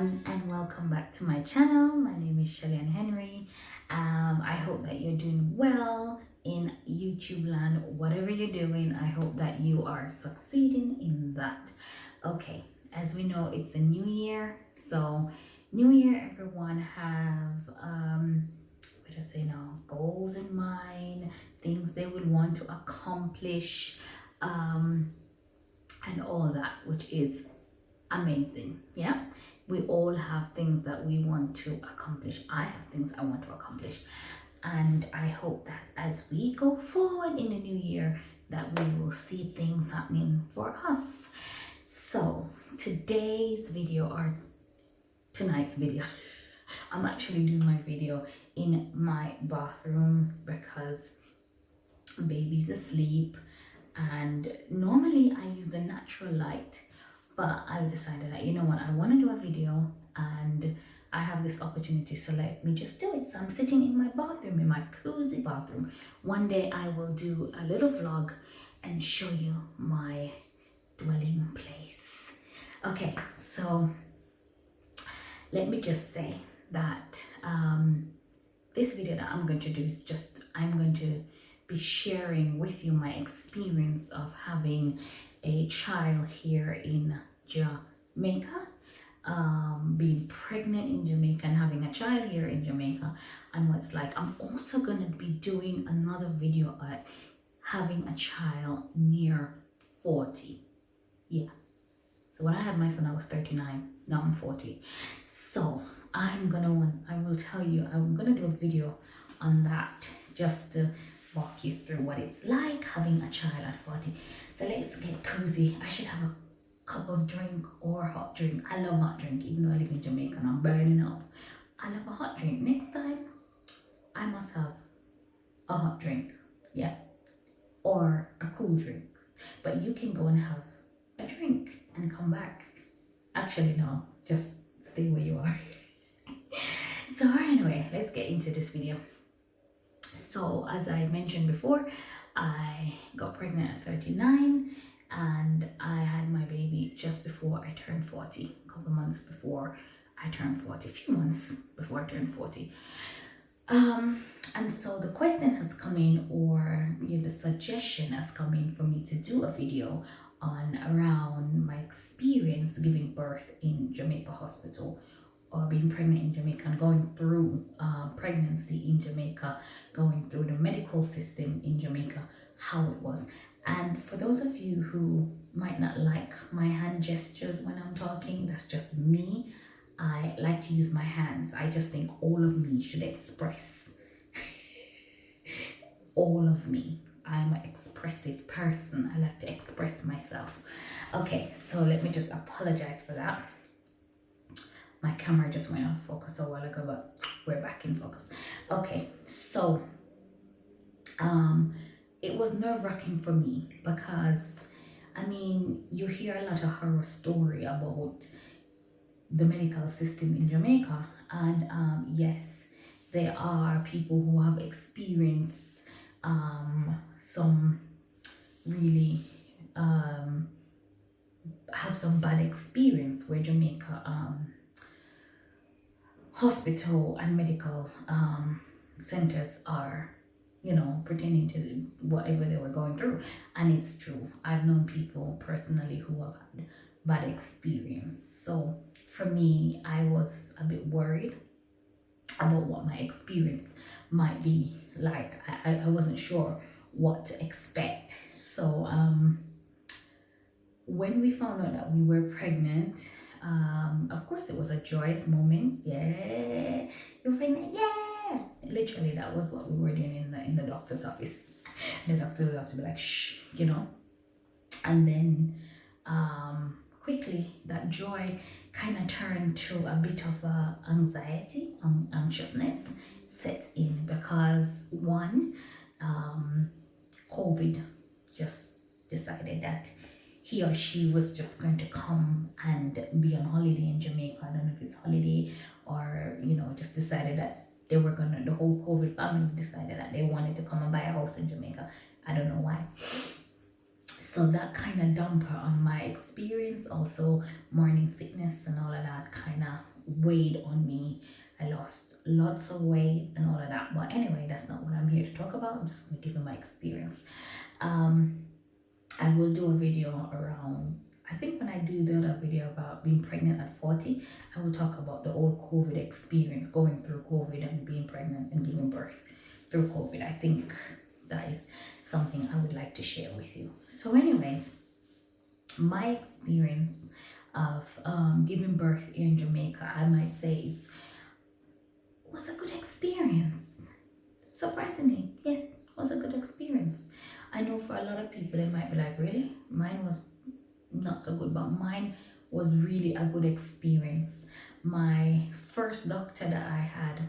everyone, and welcome back to my channel. My name is Shelley-ann Henry. I hope that you're doing well in YouTube land. Whatever you're doing, I hope that you are succeeding in that. Okay, as we know, it's a new year. So new year, everyone have what I say now, goals in mind, things they would want to accomplish, and all that, which is amazing. Yeah, we all have things that we want to accomplish. I have things I want to accomplish, and I hope that as we go forward in the new year that we will see things happening for us. So today's video, or tonight's video, I'm actually doing my video in my bathroom because baby's asleep, and normally I use the natural light, but I've decided that, you know what, I want to do a video and I have this opportunity, so let me just do it. So I'm sitting in my bathroom, in my cozy bathroom. One day I will do a little vlog and show you my dwelling place. Okay, so let me just say that this video that I'm going to do is just, I'm going to be sharing with you my experience of having a child here in Jamaica, being pregnant in Jamaica and having a child here in Jamaica, and what's like. I'm also going to be doing another video at having a child near 40. Yeah, so when I had my son I was 39, now I'm 40. So I will tell you, I'm gonna do a video on that, just to walk you through what it's like having a child at 40. So let's get cozy. I should have a cup of drink or hot drink. I love hot drink, even though I live in Jamaica and I'm burning up. I love a hot drink. Next time I must have a hot drink, yeah, or a cool drink. But you can go and have a drink and come back. Actually no, just stay where you are. So anyway, let's get into this video. So as I mentioned before, I got pregnant at 39 and I had my baby just before I turned 40, a couple of months before I turned 40, a few months before I turned 40. And so the question has come in, or the suggestion has come in for me to do a video on around my experience giving birth in Jamaica hospital, or being pregnant in Jamaica and going through pregnancy in Jamaica, going through the medical system in Jamaica, how it was. And for those of you who might not like my hand gestures when I'm talking, that's just me. I like to use my hands. I just think all of me should express. All of me. I'm an expressive person. I like to express myself. Okay, so let me just apologize for that. My camera just went off focus a while ago, but we're back in focus. Okay, so it was nerve-wracking for me because, I mean, you hear a lot of horror story about the medical system in Jamaica, and yes, there are people who have experienced some really have some bad experience where Jamaica hospital and medical centers are, pretending to whatever they were going through. And it's true. I've known people personally who have had bad experience. So for me, I was a bit worried about what my experience might be like. I wasn't sure what to expect. So when we found out that we were pregnant, of course it was a joyous moment. Yeah, you're pregnant, yeah. Literally, that was what we were doing in the doctor's office. The doctor would have to be like, shh, And then quickly that joy kind of turned to a bit of anxiety, anxiousness sets in, because one, COVID just decided that he or she was just going to come and be on holiday in Jamaica. I don't know if it's holiday or, just decided that they were the whole COVID family decided that they wanted to come and buy a house in Jamaica. I don't know why. So that kind of damper on my experience. Also morning sickness and all of that kind of weighed on me. I lost lots of weight and all of that. But anyway, that's not what I'm here to talk about. I'm just going to give you my experience. I will do a video around, I think when I do the other video about being pregnant at 40, I will talk about the whole COVID experience, going through COVID and being pregnant and giving birth through COVID. I think that is something I would like to share with you. So anyways, my experience of giving birth in Jamaica, I might say was a good experience. Surprisingly, yes, was a good experience. I know for a lot of people it might be like, really? Mine was not so good, but mine was really a good experience. My first doctor that I had,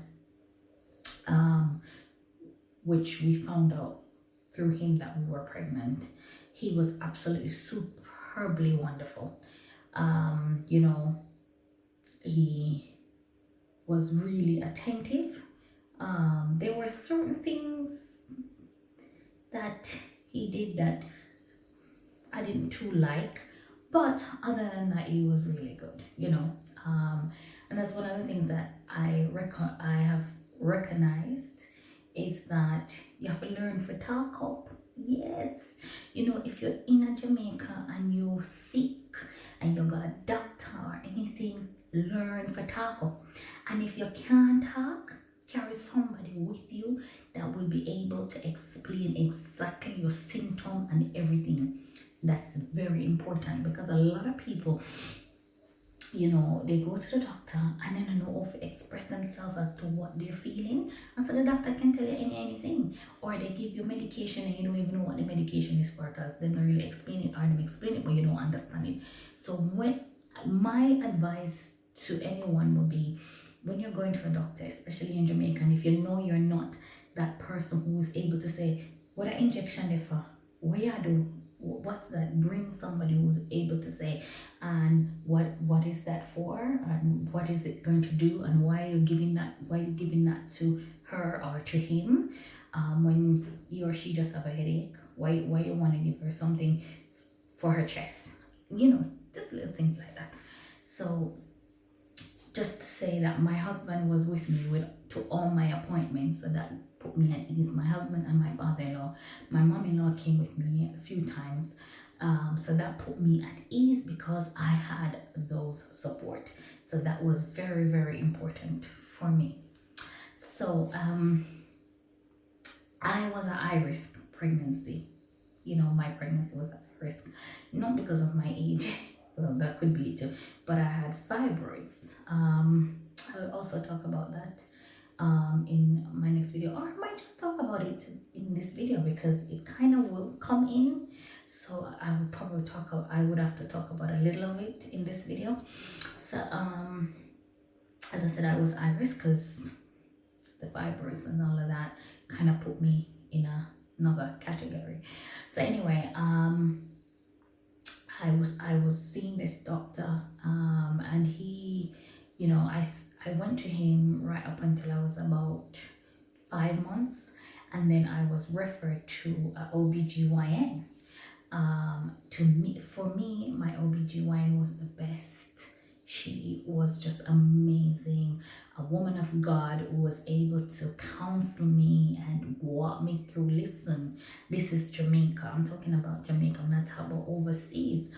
which we found out through him that we were pregnant, he was absolutely superbly wonderful. You know, he was really attentive. There were certain things that he did that I didn't too like, but other than that, he was really good, you know. And that's one of the things that I have recognized is that you have to learn to talk up. Yes, you know, if you're in a Jamaica and you're sick and you got a doctor or anything, learn to talk up. And if you can't talk, carry somebody with you that will be able to explain exactly your symptom and everything. That's very important, because a lot of people, you know, they go to the doctor and then they know how to express themselves as to what they're feeling, and so the doctor can tell you anything, or they give you medication and you don't even know what the medication is for, because they don't really explain it, or they explain it but you don't understand it. So when my advice to anyone would be, when you're going to a doctor, especially in Jamaica, and if you know you're not that person who is able to say, what an injection is for, what you do, what's that, bring somebody who's able to say, and what is that for, and what is it going to do, and why are you giving that to her or to him, when he or she just have a headache, why you want to give her something for her chest, you know, just little things like that. So just to say that my husband was with me to all my appointments, so that put me at ease. My husband and my father-in-law, my mom-in-law came with me a few times, so that put me at ease because I had those support. So that was very, very important for me. So I was at high risk pregnancy. You know, my pregnancy was at risk, not because of my age. Well, that could be it too, but I had fibroids. I'll also talk about that in my next video, or I might just talk about it in this video because it kind of will come in. So I would have to talk about a little of it in this video. So as I said, I was high risk because the fibroids and all of that kind of put me in another category. So anyway, I was seeing this doctor, and he, you know, I went to him right up until I was about 5 months, and then I was referred to a OB-GYN. For me, my OB-GYN was the best. She was just amazing, a woman of God who was able to counsel me and walk me through. Listen, this is Jamaica. I'm talking about Jamaica. I'm not talking about overseas.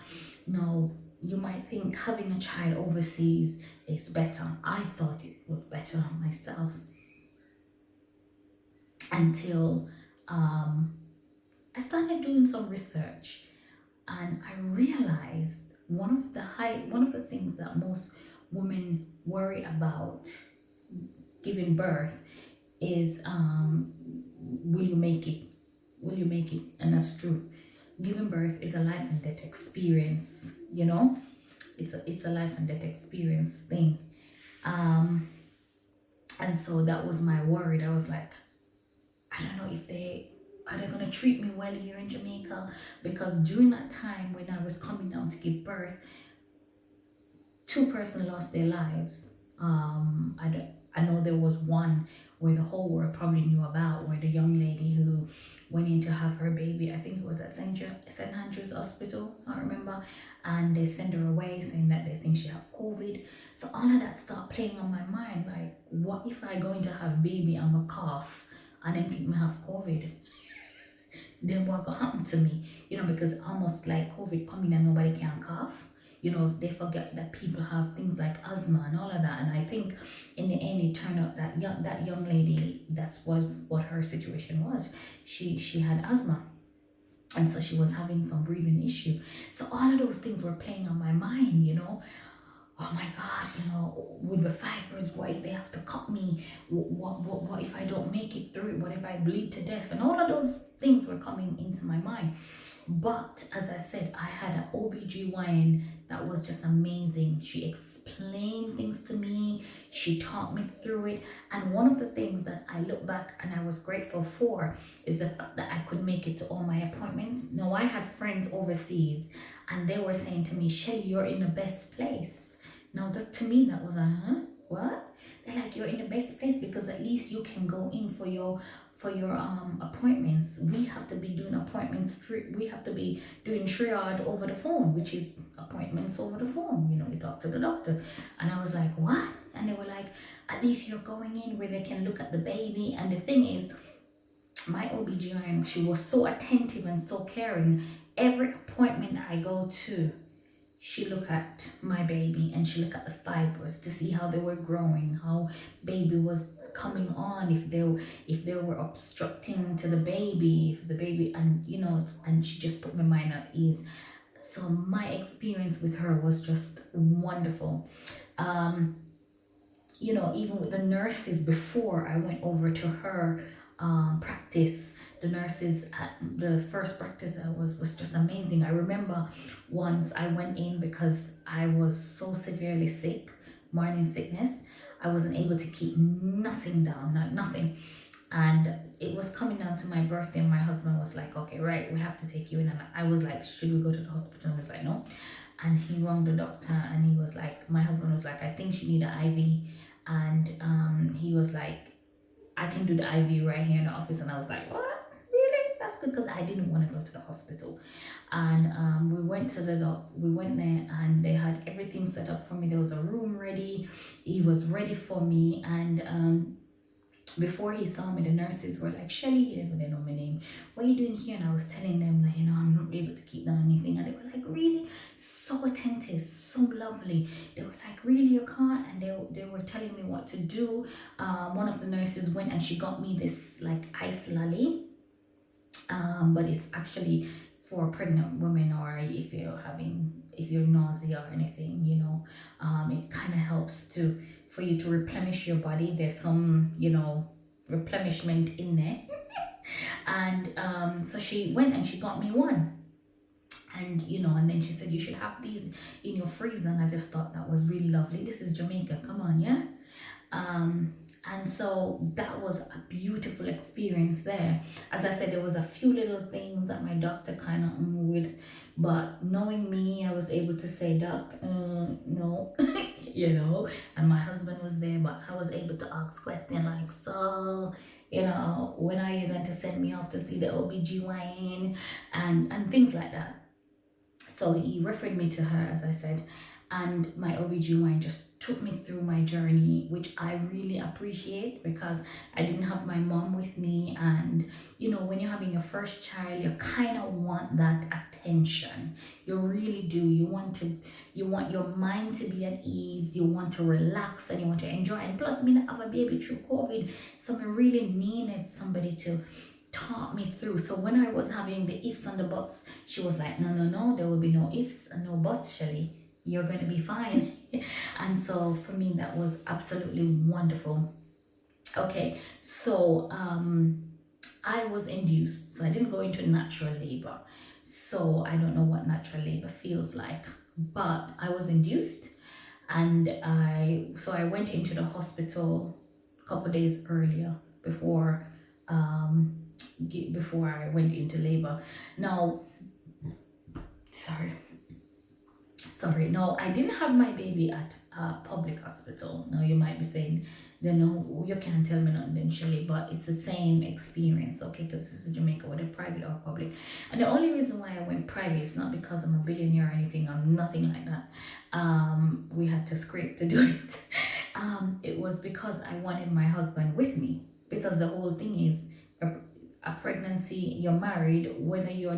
Now, you might think having a child overseas is better. I thought it was better myself until I started doing some research, and I realized one of the things that most women worry about giving birth is will you make it, and that's true. Giving birth is a life and death experience, you know. It's a life and death experience thing, and so that was my worry. I was like, I don't know if they are going to treat me well here in Jamaica, because during that time when I was coming down to give birth, 2 persons lost their lives. I know there was one where the whole world probably knew about, where the young lady who went in to have her baby, I think it was at St. Andrew's Hospital, I don't remember, and they send her away saying that they think she have COVID. So all of that start playing on my mind, like, what if I going to have baby, I'm a cough, and then think I have COVID? Then what gonna happen to me? Because almost like COVID coming and nobody can cough. They forget that people have things like asthma and all of that. And I think in the end it turned out that young lady, that's was what her situation was. She had asthma. And so she was having some breathing issue. So all of those things were playing on my mind. Oh my God, with the fibers, what if they have to cut me? What if I don't make it through it? What if I bleed to death? And all of those things were coming into my mind. But as I said, I had an OB-GYN that was just amazing. She explained things to me. She taught me through it. And one of the things that I look back and I was grateful for is the fact that I could make it to all my appointments. Now, I had friends overseas and they were saying to me, Shelly, you're in the best place. Now, to me, that was what? They're like, you're in the best place because at least you can go in for your appointments. We have to be doing appointments. We have to be doing triage over the phone, which is appointments over the phone. You talk to the doctor. And I was like, what? And they were like, at least you're going in where they can look at the baby. And the thing is, my OB-GYN, she was so attentive and so caring. Every appointment I go to, she looked at my baby and she looked at the fibers to see how they were growing, how baby was coming on, if they were obstructing to the baby, and she just put my mind at ease. So my experience with her was just wonderful. Even with the nurses before I went over to her practice, the nurses at the first practice was just amazing. I remember once I went in because I was so severely sick, morning sickness. I wasn't able to keep nothing down, like nothing. And it was coming down to my birthday and my husband was like, okay, right, we have to take you in. And I was like, should we go to the hospital? And he was like, no. And he rang the doctor and he was like, my husband was like, I think she need an IV. And he was like, I can do the IV right here in the office. And I was like, what? Really? That's good, because I didn't want to go to the hospital. And we went there and they had everything set up for me. There was a room ready. He was ready for me. And before he saw me, the nurses were like, Shelly, they know my name. What are you doing here? And I was telling them that, I'm not able to keep down anything. And they were like, really? So attentive, so lovely. They were like, really, you can't? And they were telling me what to do. One of the nurses went and she got me this like ice lolly. But it's actually for pregnant women, or if you're nausea or anything, it kind of helps for you to replenish your body. There's some, replenishment in there. And so she went and she got me one. And and then she said, you should have these in your freezer. And I just thought that was really lovely. This is Jamaica, come on, yeah. And so that was a beautiful experience there. As I said, there was a few little things that my doctor kind of with, but knowing me, I was able to say, Doc, no, and my husband was there, but I was able to ask questions like, so, when are you going to send me off to see the OB-GYN and things like that. So he referred me to her, as I said, and my OB-GYN just took me through my journey, which I really appreciate, because I didn't have my mom with me. And when you're having your first child, you kind of want that attention. You really do. You want your mind to be at ease, you want to relax, and you want to enjoy. And plus, me not have a baby through COVID, so I really needed somebody to taught me through. So when I was having the ifs and the buts, she was like, no, there will be no ifs and no buts, Shelly. You're going to be fine. And so for me, that was absolutely wonderful. Okay, so I was induced. So I didn't go into natural labor. So I don't know what natural labor feels like, but I was induced. And I went into the hospital a couple days earlier before I went into labor. Now, sorry, no, I didn't have my baby at a public hospital. Now you might be saying, Then no, you can't tell me nothing then, Shelley, but it's the same experience, okay? Because this is Jamaica, whether private or public. And the only reason why I went private is not because I'm a billionaire or anything. I'm nothing like that. We had to scrape to do it. It was because I wanted my husband with me. Because the whole thing is a pregnancy, you're married, whether you're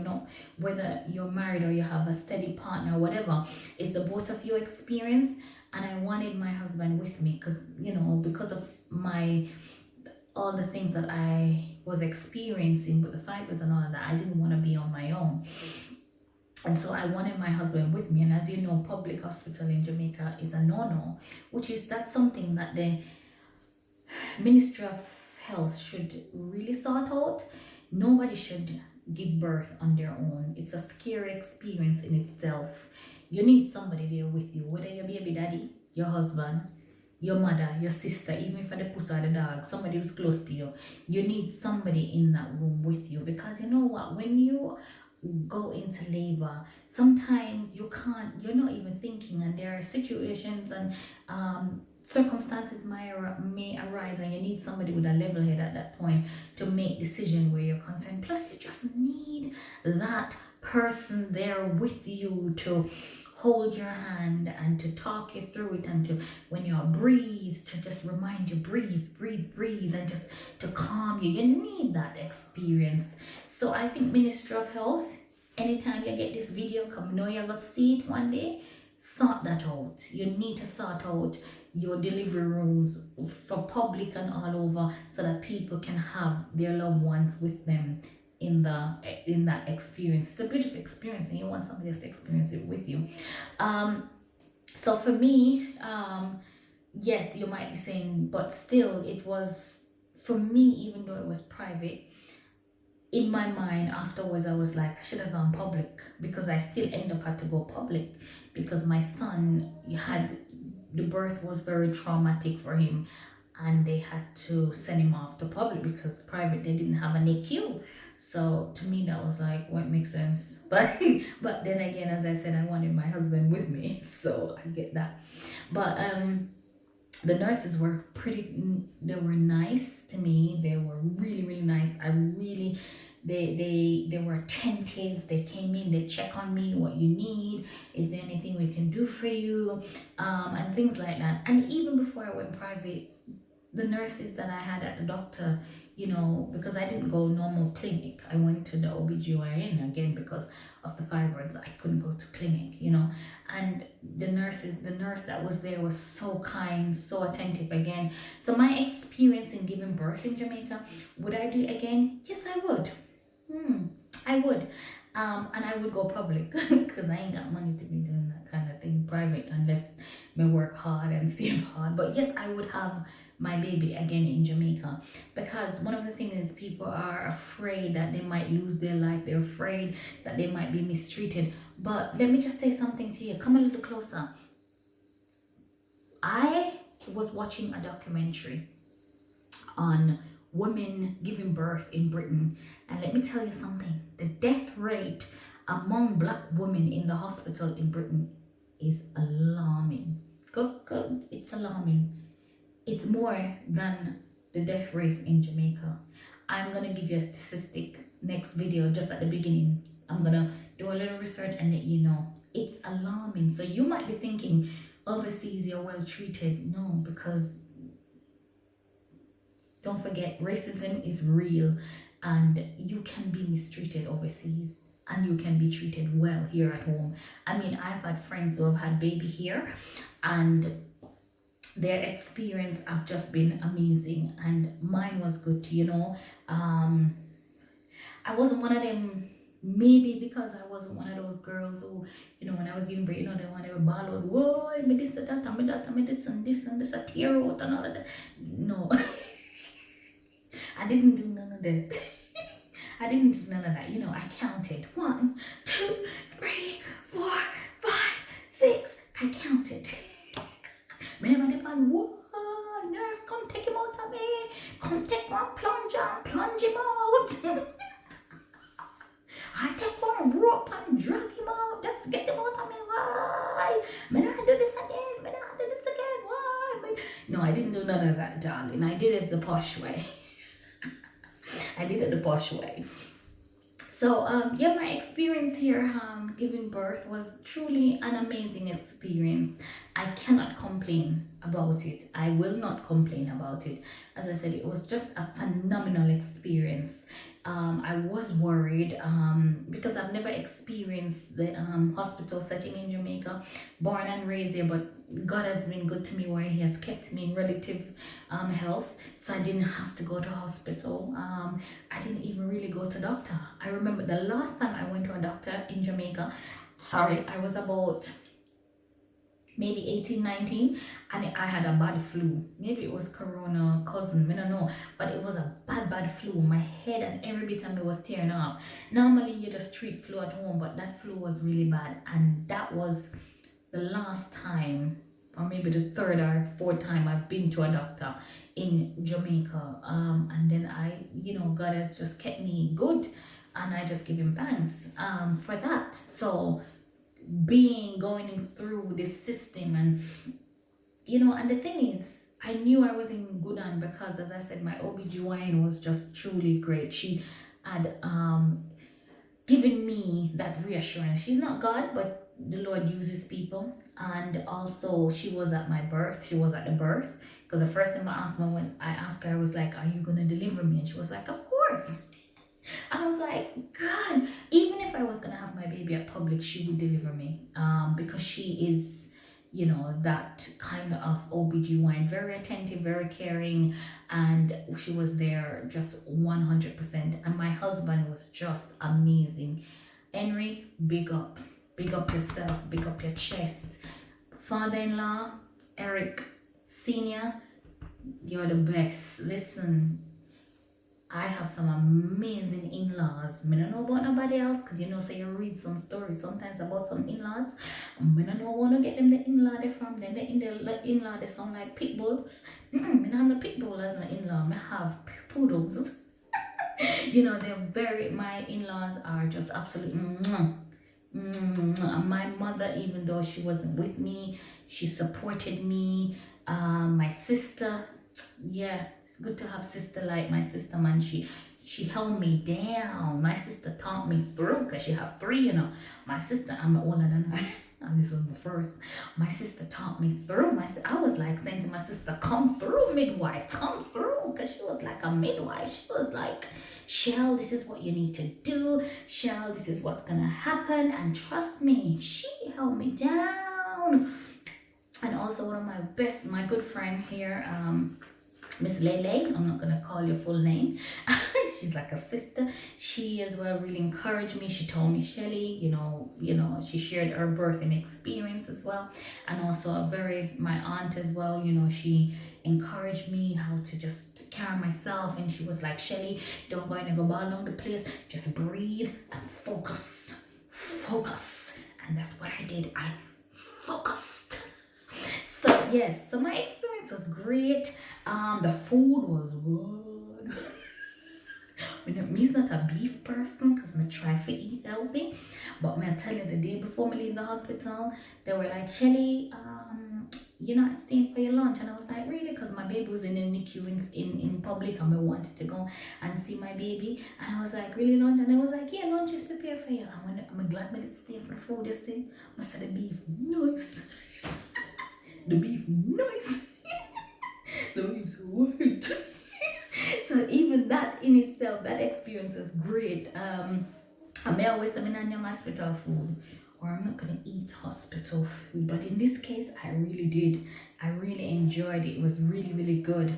married or you have a steady partner, whatever, is the both of you experience. And I wanted my husband with me because, because of all the things that I was experiencing with the fibers and all of that, I didn't want to be on my own. And so I wanted my husband with me. And as you know, public hospital in Jamaica is a no-no, that's something that the Ministry of Health should really sort out. Nobody should give birth on their own. It's a scary experience in itself. You need somebody there with you, whether your baby daddy, your husband, your mother, your sister, even for the pussy or the dog, somebody who's close to you. You need somebody in that room with you, because you know what, when you go into labor, sometimes you're not even thinking, and there are situations and circumstances may arise, and you need somebody with a level head at that point to make decision where you're concerned. Plus, you just need that person there with you to hold your hand and to talk you through it, and to, when you're breathe, to just remind you, breathe, and just to calm you. You need that experience. So I think Ministry of Health, anytime you get this video, come know you're gonna see it one day, sort that out. You need to sort out your delivery rooms for public and all over, so that people can have their loved ones with them in that experience. It's a beautiful experience, and you want somebody else to experience it with you. So for me, yes, you might be saying, but still, it was, for me, even though it was private, in my mind afterwards I was like, I should have gone public, because I still end up had to go public, because my son the birth was very traumatic for him, and they had to send him off to public, because private, they didn't have an NICU. So to me that was like, what makes sense. But then again, as I said, I wanted my husband with me, so I get that. But the nurses were they were nice to me. They were really, really nice. They were attentive. They came in, they check on me, what you need, is there anything we can do for you, and things like that. And even before I went private, the nurses that I had at the doctor, because I didn't go normal clinic, I went to the OB-GYN again, because of the fibroids. I couldn't go to clinic, and the nurse that was there was so kind, so attentive again. So my experience in giving birth in Jamaica, would I do it again? Yes, I would. I would. And I would go public, because I ain't got money to be doing that kind of thing private, unless I work hard and save hard. But yes, I would have my baby again in Jamaica, because one of the things is, people are afraid that they might lose their life. They're afraid that they might be mistreated. But let me just say something to you. Come a little closer. I was watching a documentary on women giving birth in Britain, and let me tell you something. The death rate among Black women in the hospital in Britain is alarming. Because it's alarming. It's more than the death rate in Jamaica. I'm going to give you a statistic next video, just at the beginning. I'm going to do a little research and let you know. It's alarming. So you might be thinking, overseas you're well treated. No, because don't forget, racism is real, and you can be mistreated overseas, and you can be treated well here at home. I mean, I've had friends who have had baby here, and their experience have just been amazing, and mine was good too. I wasn't one of them, maybe because I wasn't one of those girls who, when I was giving birth, they want to ball out, whoa, me this and that, and me that, and me this and this, a tear out and all of that. No. I didn't do none of that. I didn't do none of that. I counted 1, 2, 3, 4, 5, 6. I counted. Whenever they pan, whoa, nurse, come take him out of me. Come take one plunger and plunge him out. I take one rope and drag him out. Just get him out of me. Why? May I do this again? Why? No, I didn't do none none of that, darling. I did it the posh way. I did it the posh way. So yeah, my experience here giving birth was truly an amazing experience. I cannot complain about it. I will not complain about it. As I said, it was just a phenomenal experience. I was worried because I've never experienced the hospital setting in Jamaica, born and raised here, but God has been good to me where He has kept me in relative health, so I didn't have to go to hospital. I didn't even really go to doctor. I remember the last time I went to a doctor in Jamaica, sorry, I was about maybe 18, 19, and I had a bad flu. Maybe it was corona cousin, I don't know, but it was a bad flu. My head and every bit of me was tearing off. Normally you just treat flu at home, but that flu was really bad, and that was the last time, or maybe the third or fourth time I've been to a doctor in Jamaica. And then God has just kept me good, and I just give Him thanks for that. So going through this system, and and the thing is, I knew I was in good hands because, as I said, my OB-GYN was just truly great. She had given me that reassurance. She's not God, but the Lord uses people. And also, she was at my birth. She was at the birth, because the first time when I asked her, I was like, "Are you gonna deliver me?" And she was like, "Of course." And I was like, God, even if I was gonna have my baby at public, she would deliver me, because she is, that kind of OB-GYN, very attentive, very caring, and she was there just 100%. And my husband was just amazing. Henry, big up yourself, big up your chest. Father-in-law, Eric Senior, you're the best. Listen, I have some amazing in-laws. I don't know about nobody else, because so you read some stories sometimes about some in-laws. I don't want to get them the in-law they from. Then the in-law they sound like pit bulls. I don't have the pit bull as an in-law. I have poodles. My in-laws are just absolutely mwah. My mother, even though she wasn't with me, she supported me. My sister, yeah, it's good to have sister like my sister, man. She held me down. My sister taught me through, because she have three, My sister, I'm older than her. And this was the first. My sister taught me through. I was like saying to my sister, "Come through, midwife, come through," because she was like a midwife. She was like, "Shell, this is what you need to do. Shell, this is what's gonna happen." And trust me, she held me down. And also one of my good friend here, Miss Lele, I'm not gonna call your full name. She's like a sister. She as well really encouraged me. She told me, "Shelley, she shared her birthing experience as well." And also my aunt as well, she encouraged me how to just carry myself. And she was like, "Shelley, don't go and go ball down the place. Just breathe and focus. Focus." And that's what I did. I focused. So yes, so my experience was great. The food was good. Me's not a beef person, because I try to eat healthy. But I tell you, the day before I leave the hospital, they were like, "Shelley, you're not staying for your lunch." And I was like, "Really?" Because my baby was in the NICU in public, and I wanted to go and see my baby. And I was like, "Really, lunch?" And they was like, "Yeah, lunch is prepared for you." And I'm glad I did stay for the food, you see. I said, "The beef, nice." The beef, nice. The beef's white. So even that in itself, that experience is great. I may always say, "I'm not hospital food," or "I'm not gonna eat hospital food." But in this case, I really did. I really enjoyed it. It was really, really good.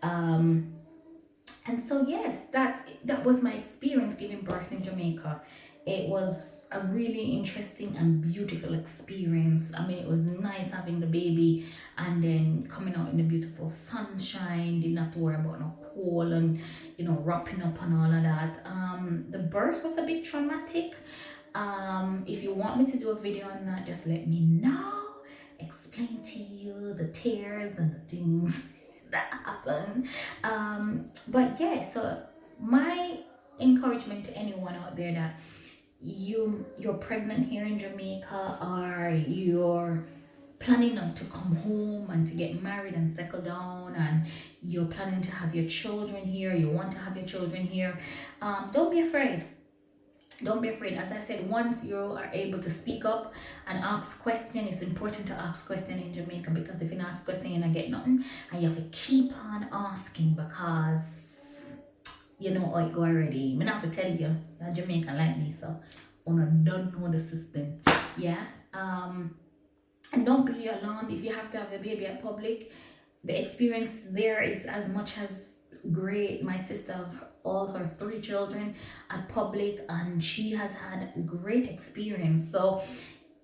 And so yes, that was my experience giving birth in Jamaica. It was a really interesting and beautiful experience. I mean, it was nice having the baby and then coming out in the beautiful sunshine. Didn't have to worry about no cold and wrapping up and all of that. The birth was a bit traumatic. If you want me to do a video on that, just let me know. Explain to you the tears and the things that happen. But yeah, so my encouragement to anyone out there that you're pregnant here in Jamaica, or you're planning not to come home and to get married and settle down, and you're planning to have your children here, you want to have your children here, don't be afraid. Don't be afraid. As I said, once you are able to speak up and ask question, it's important to ask question in Jamaica, because if you don't ask question, you're not get nothing, and you have to keep on asking, because you know how it go already. I have to tell you, you're Jamaican like me, so you don't know the system. Yeah. And don't be alarmed if you have to have a baby at public. The experience there is as much as great. My sister have all her 3 children at public, and she has had great experience. So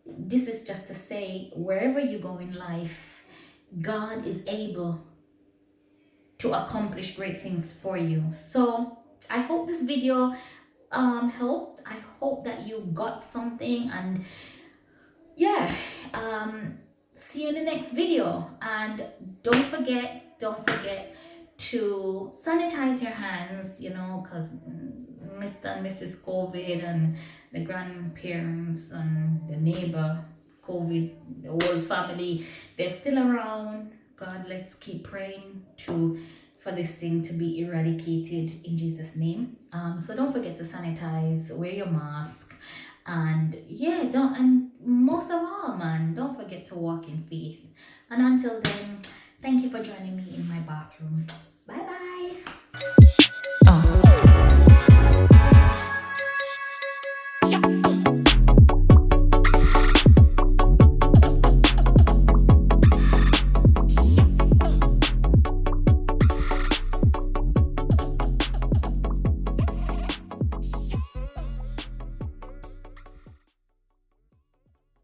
this is just to say, wherever you go in life, God is able to accomplish great things for you. So I hope this video helped. I hope that you got something, and yeah, see you in the next video. And don't forget to sanitize your hands, you know, because Mr. and Mrs. COVID and the grandparents and the neighbor COVID, the whole family, they're still around. God, let's keep praying for this thing to be eradicated in Jesus' name. So don't forget to sanitize, wear your mask, and yeah, and most of all, man, don't forget to walk in faith. And until then, thank you for joining me in my bathroom.